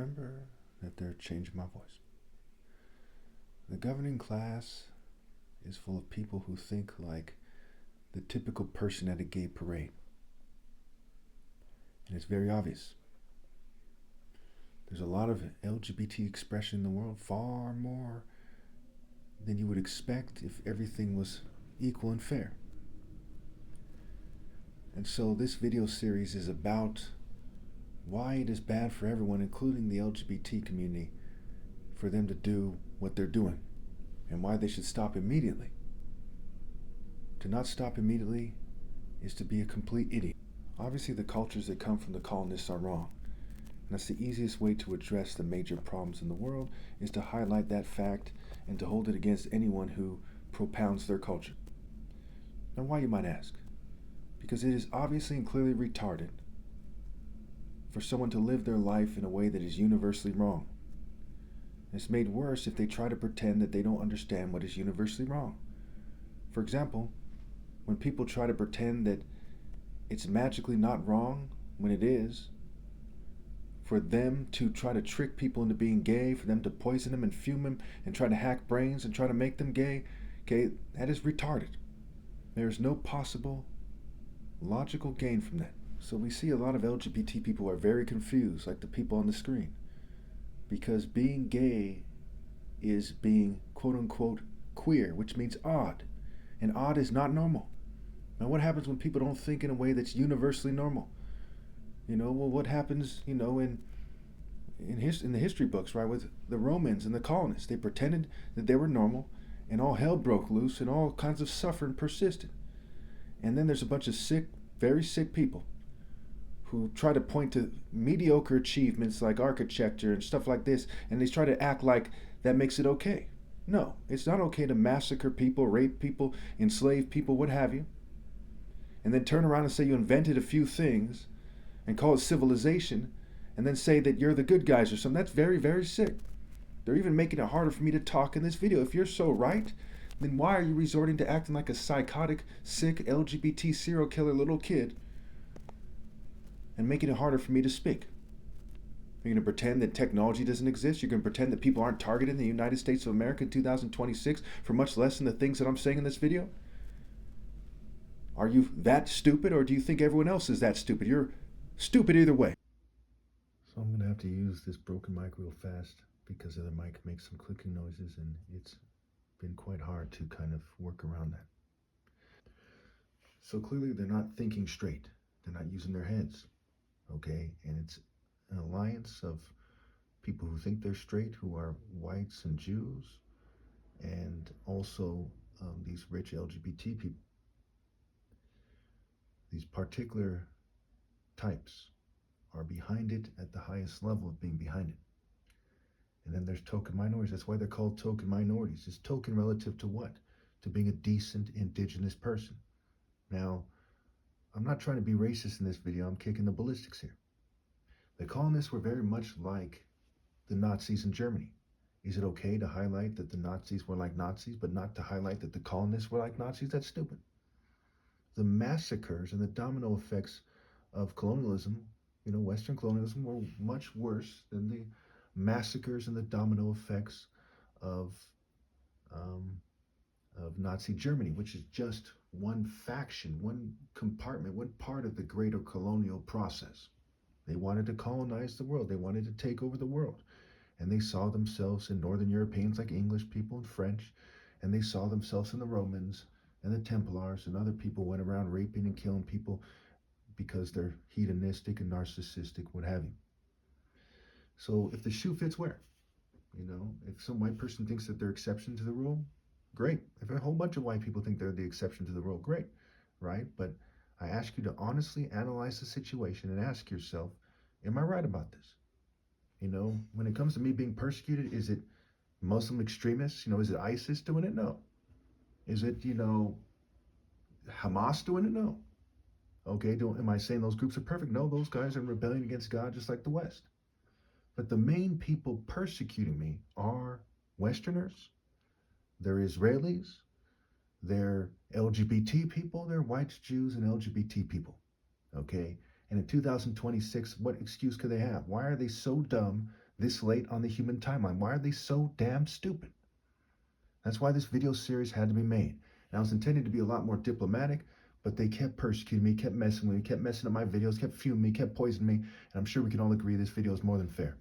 remember that they're changing my voice. The governing class is full of people who think like the typical person at a gay parade. And it's very obvious. There's a lot of LGBT expression in the world, far more than you would expect if everything was equal and fair. And so this video series is about why it is bad for everyone, including the LGBT community, for them to do what they're doing, and why they should stop immediately. To not stop immediately is to be a complete idiot. Obviously, the cultures that come from the colonists are wrong. And that's the easiest way to address the major problems in the world, is to highlight that fact and to hold it against anyone who propounds their culture. Now, why, you might ask? Because it is obviously and clearly retarded for someone to live their life in a way that is universally wrong. It's made worse if they try to pretend that they don't understand what is universally wrong. For example, when people try to pretend that it's magically not wrong when it is, for them to try to trick people into being gay, for them to poison them and fume them and try to hack brains and try to make them gay, okay, that is retarded. There is no possible logical gain from that. So we see a lot of LGBT people are very confused, like the people on the screen, because being gay is being quote unquote queer, which means odd, and odd is not normal. Now, what happens when people don't think in a way that's universally normal? Well, what happens, in the history books, right, with the Romans and the colonists? They pretended that they were normal, and all hell broke loose, and all kinds of suffering persisted. And then there's a bunch of sick, very sick people who try to point to mediocre achievements like architecture and stuff like this, and they try to act like that makes it okay. No, it's not okay to massacre people, rape people, enslave people, what have you, and then turn around and say you invented a few things and call it civilization, and then say that you're the good guys or something. That's very, very sick. They're even making it harder for me to talk in this video. If you're so right, then why are you resorting to acting like a psychotic, sick, LGBT serial killer little kid and making it harder for me to speak? You're going to pretend that technology doesn't exist? You're going to pretend that people aren't targeted in the United States of America in 2026 for much less than the things that I'm saying in this video? Are you that stupid, or do you think everyone else is that stupid? You're stupid either way. So I'm going to have to use this broken mic real fast because the other mic makes some clicking noises, and it's been quite hard to kind of work around that. So clearly they're not thinking straight. They're not using their heads, okay? And it's an alliance of people who think they're straight, who are whites and Jews, and also these rich LGBT people. These particular types are behind it at the highest level of being behind it. And then there's token minorities. That's why they're called token minorities. It's token relative to what? To being a decent indigenous person. Now, I'm not trying to be racist in this video. I'm kicking the ballistics here. The colonists were very much like the Nazis in Germany. Is it okay to highlight that the Nazis were like Nazis, but not to highlight that the colonists were like Nazis? That's stupid. The massacres and the domino effects of colonialism, Western colonialism, were much worse than the massacres and the domino effects of Nazi Germany, which is just one faction, one compartment, one part of the greater colonial process. They wanted to colonize the world. They wanted to take over the world. And they saw themselves in Northern Europeans like English people and French, and they saw themselves in the Romans and the Templars, and other people went around raping and killing people because they're hedonistic and narcissistic, what have you. So if the shoe fits, wear. If some white person thinks that they're exception to the rule, great. If a whole bunch of white people think they're the exception to the rule, great, right? But I ask you to honestly analyze the situation and ask yourself, am I right about this? When it comes to me being persecuted, is it Muslim extremists? Is it ISIS doing it? No. Is it, Hamas doing it? No. Okay, am I saying those groups are perfect? No, those guys are in rebellion against God just like the West. But the main people persecuting me are Westerners, they're Israelis, they're LGBT people, they're whites, Jews, and LGBT people. Okay? And in 2026, what excuse could they have? Why are they so dumb this late on the human timeline? Why are they so damn stupid? That's why this video series had to be made. And I was intended to be a lot more diplomatic, but they kept persecuting me, kept messing with me, kept messing up my videos, kept fuming me, kept poisoning me. And I'm sure we can all agree this video is more than fair.